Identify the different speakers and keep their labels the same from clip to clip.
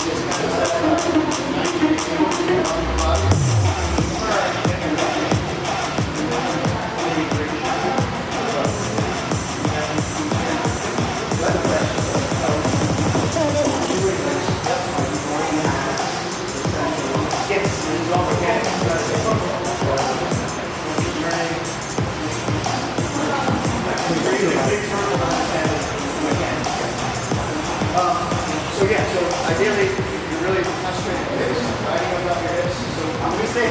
Speaker 1: this kind of setup. 90 degree angle on the body. Turn and rotate. So yeah, so ideally you're really concentrating on hips, riding up your hips. So when we say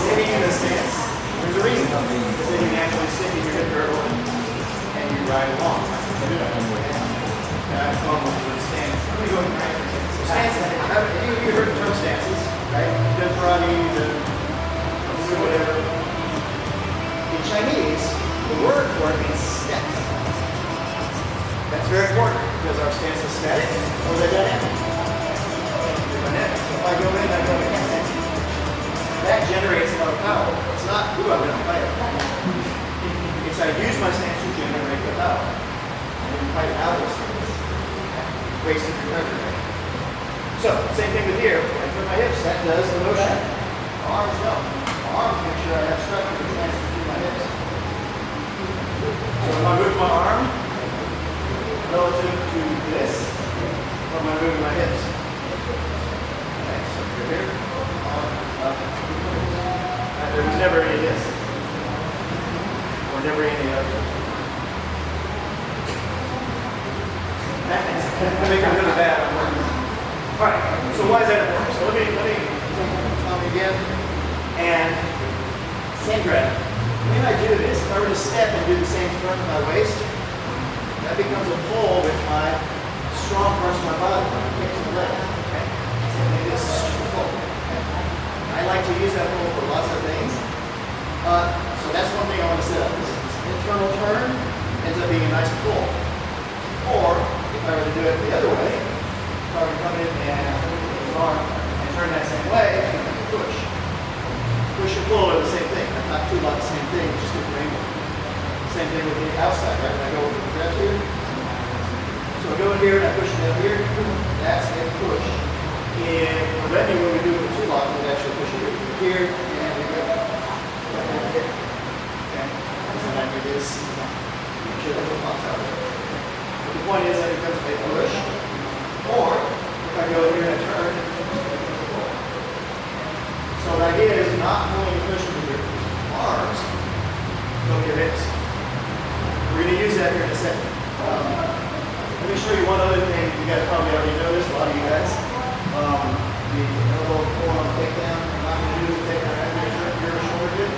Speaker 1: sitting in a stance, there's a reason. Because then you naturally sit in your hip girdle and you ride along. I have fun with the stance. Let me go ahead and write it. So stances, any of you heard the term stances, right? You did karate, you did whatever. In Chinese, the word for it means step. That's very important because our stance is static or they're dynamic. They're dynamic. So if I go in, I go in stance. That generates a lot of power. It's not, ooh, I'm going to fight it. It's I use my stance to generate the power. And then fight it out of stance. Wasting your pressure. So, same thing with here. I turn my hips, that does the motion. Arms don't. Arms make sure I have structure to transfer through my hips. So if I move my arm relative to this, or am I moving my hips? Okay, so you're here, arm, up. There was never any of this. Or never any of this. That makes it really bad. Alright, so why is that important? So let me tell me again. And same grab. When I do this, if I were to step and do the same turn with my waist, that becomes a pull with my strong parts of my body, my hips and legs. Okay? So this is a pull. Okay? I like to use that pull for lots of things. So that's one thing I want to set up. This internal turn ends up being a nice pull. Or if I were to do it the other way, if I were to come in and arm and turn that same way, I can push. Push and pull are the same thing. Not two lot the same thing, just different angle. Same thing with the outside, right? When I go with the grab here. So I go in here and I push it down here. That's a push. In preventing when we do it with two lock, we actually push it here and we go. Okay. And then I do this. Make sure that it pops out. But the point is that it becomes a push. Or if I go here and I turn, so the idea is not pulling and pushing with your arms, but with your hips. We're going to use that here in a second. Let me show you one other thing. You guys probably already know this, a lot of you guys. The elbow forearm takedown. I'm not going to do the takedown after your shoulder did.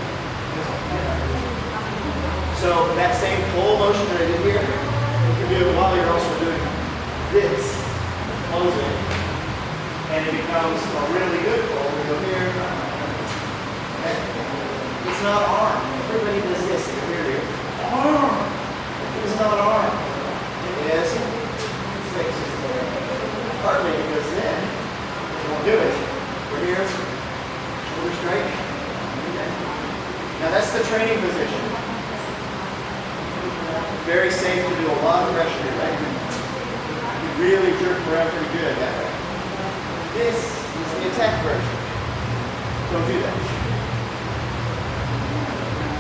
Speaker 1: So that same pull motion that I did here, you can do it while you're also doing this, closing. And it becomes a really good pull. We go here. Okay. It's not arm. Everybody does this. Here. Arm. It's not arm. It is fixed. Partly because then it won't do it. We're here. Shoulder straight. Okay. Now that's the training position. Very safe to do a lot of pressure here, right? You really jerk around pretty good that way. This is the attack version. Don't do that.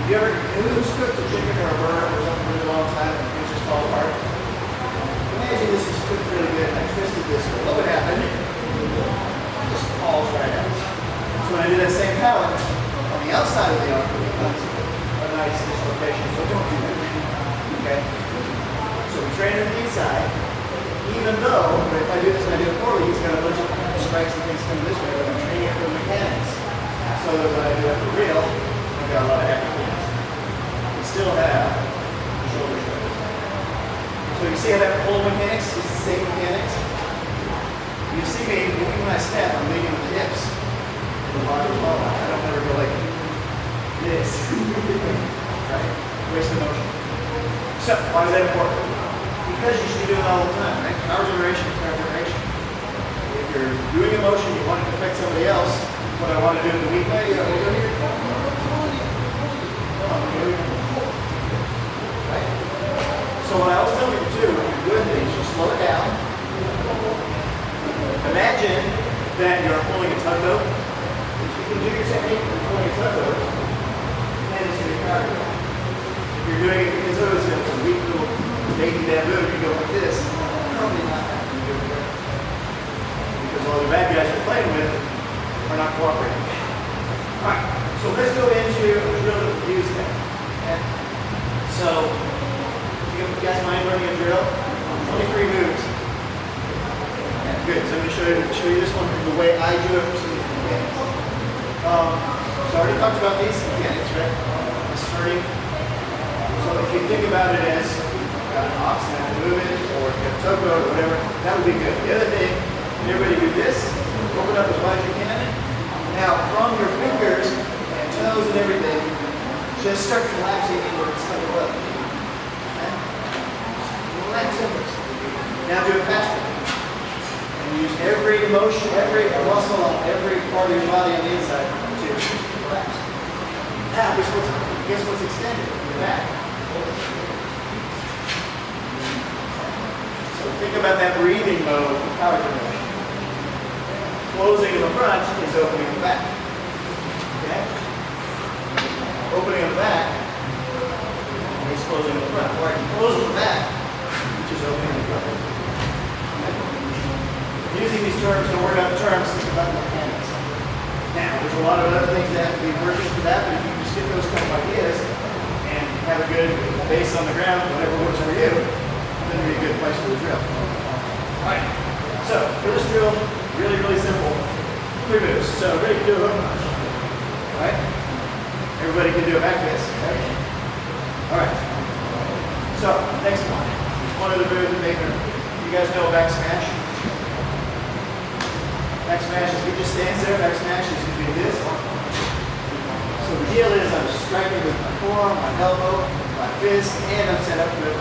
Speaker 1: Who's cooked a chicken or a bird or something for a long time and things just fall apart? Imagine this is cooked really good and I twisted this. What would happen? It just falls right out. So when I do that same pallet, on the outside of the arm, it becomes a nice dislocation. So don't do that. Okay? So we train on the inside. Even though, if I do this and I do it poorly, he's got a bunch of strikes and things coming this way, but I'm training it for mechanics. So that when I do it for real, I've got a lot of happy things. We still have the shoulder strikes. So you see how that pull mechanics is the same mechanics? You see me, even when I step, I'm leading with the hips. And the body is low. I don't ever go like this. Right? Waste of motion. So, why is that important? Because you should be doing it all the time, right? Power generation is power generation. If you're doing a motion, you want it to affect somebody else, what I want to do in the weak way, you know, we go here. Right? So what I always tell people to do, when you're doing things, you slow it down. Imagine that you're pulling a tugboat. If you can do your technique of pulling a tugboat, then it's going to be harder. If you're doing it because it's a weak little baby bamboo, you go like this, probably not happening to do it. Because all the bad guys you're playing with are not cooperating. Alright, so let's go into a drill that we use then. Okay? So, you guys mind learning a drill? 23 moves. Yeah, good. So I'm going to show you this one the way I do it for some of these mechanics. So I already talked about these mechanics, right? Starting. So if you think about it as you've got an ox and have to move it, or you've got a tugboat or whatever, that would be good. The other thing, everybody do this, open up as wide as you can. Now from your fingers and toes and everything, just start collapsing inwards like a bug. Okay? Collapse inwards. Now do it faster. And use every emotion, every muscle on every part of your body on the inside to collapse. Now guess what's extended? Your back. So think about that breathing mode of power generation. Closing in the front is opening the back. Okay? Opening in the back is closing in the front. Or I can close in the back, which is opening in the front. Okay? Using these terms to work out the terms, think about the mechanics. Now, there's a lot of other things that have to be working for that, but if you can just get those kind of ideas and have a good base on the ground, whatever works for you, then it'll be a good place for the drill. Alright, so for this drill, really, really simple. 3 moves. So everybody can do a hook punch. Alright? Everybody can do a back fist. Okay? Alright. So, next one. One of the moves that make you guys know a back smash? Back smash, if he just stands there, back smash is going to be this. So the deal is I'm striking with my forearm, my elbow, my fist, and I'm set up for it.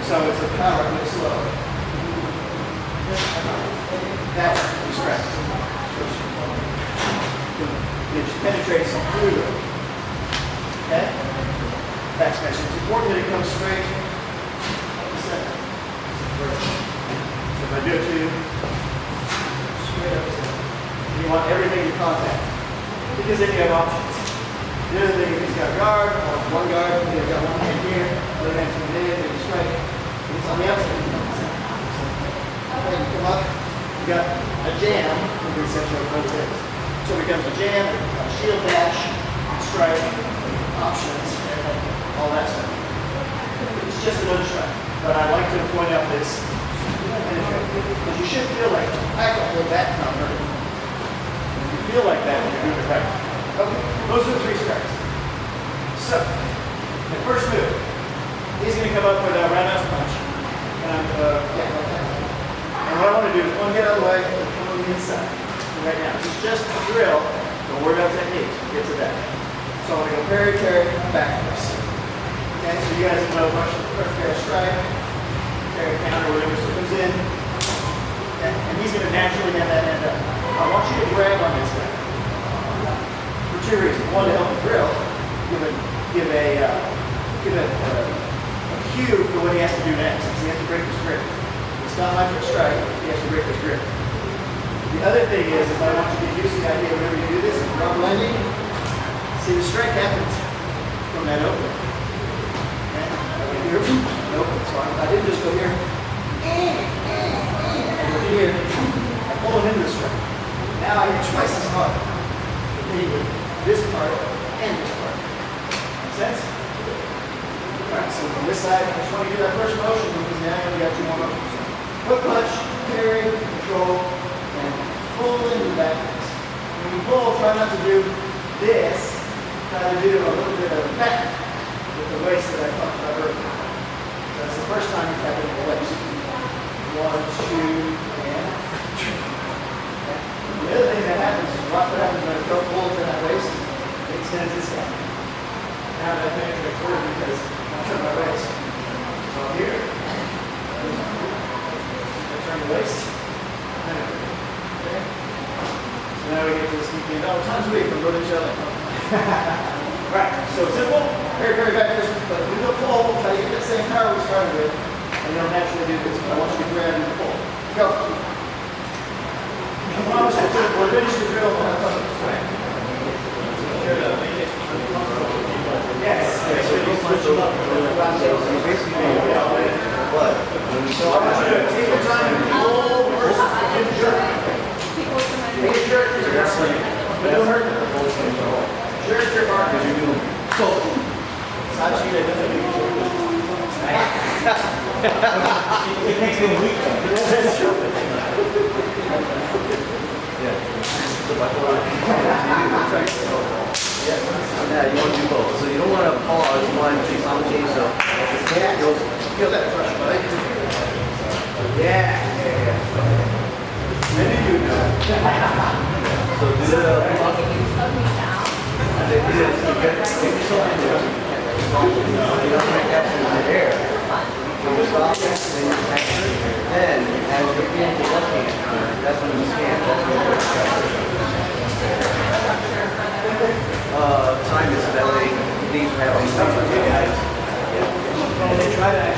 Speaker 1: So it's a power really slow. That's the strike. It just penetrates through it. Okay? Back smash. It's important that it comes straight up the center. So if I do it to you, straight up the center. You want everything to contact. Because then you have options. The other thing, if he's got a guard, or one guard, you've got one hand here, other hand's coming in, and you strike. It's on the outside. You come up, you got a jam, and we set you up both ways. So it becomes a jam, a shield dash, strike, options, and all that stuff. It's just another strike. But I like to point out this because you should feel like I can hold that counter. If you feel like that, you're doing it right. Okay, those are the 3 strikes. So, the first move, he's going to come up with a roundhouse punch. And and what I want to do is one, get out of the way, and come on the inside. Right now, it's just a drill. Don't worry about technique. Get to that. So I'm going to go parry, parry, back first. Okay, so you guys know first parry strike, parry counter, whatever so comes in. Okay, and he's going to naturally have that hand up. I want you to grab on this guy. For 2 reasons. One, to help the drill, give a cue for what he has to do next. He has to break his grip. It's not my strike, he has to break his grip. The other thing is I want you to get used to the idea whenever you do this, rub landing, see the strike happens from that opening. Okay? Here, open. So I didn't just go here. I go here, I pull him into the strike. Now I hit twice as hard. This part and this part. Make sense? Alright, so from this side, I just want to do that first motion because now you only got 2 more motions. Hook punch, parry, control, and pull into the back fist. When you pull, try not to do this. Try to do a little bit of back with the waist that I talked about earlier. That's the first time you tap into the waist. 1, 2, and 2. Okay. The other thing that happens is watch what happens when I throw pull into that waist. It extends this guy. Now that penetrates through because I'm turning my waist. So here. Turn the waist. Okay. So now we get to the sneaky and times a week from both each other. Right. So simple. Very back first. But we go pull. Try to get that same power we started with. And you'll naturally do this. But I want you to grab and pull. Go. finish the drill. Yes. So I want you to take your time and pull first and jerk. Take a jerk to your wrestling. But don't hurt them. Jerk your arm. Because you're doing both. Sachi, that doesn't make you it makes me weak. That's true. Yeah.
Speaker 2: Yeah, you want to do both. So you don't want to pause, you want to do something. So if the hand goes,
Speaker 1: Feel that pressure, right? Yeah. Maybe you know.
Speaker 2: so do the you don't want to capture the air. So you stop, then you capture, then as you're in the left hand, that's when you scan, that's when you time is that way, these have these guys.
Speaker 1: And they try to actually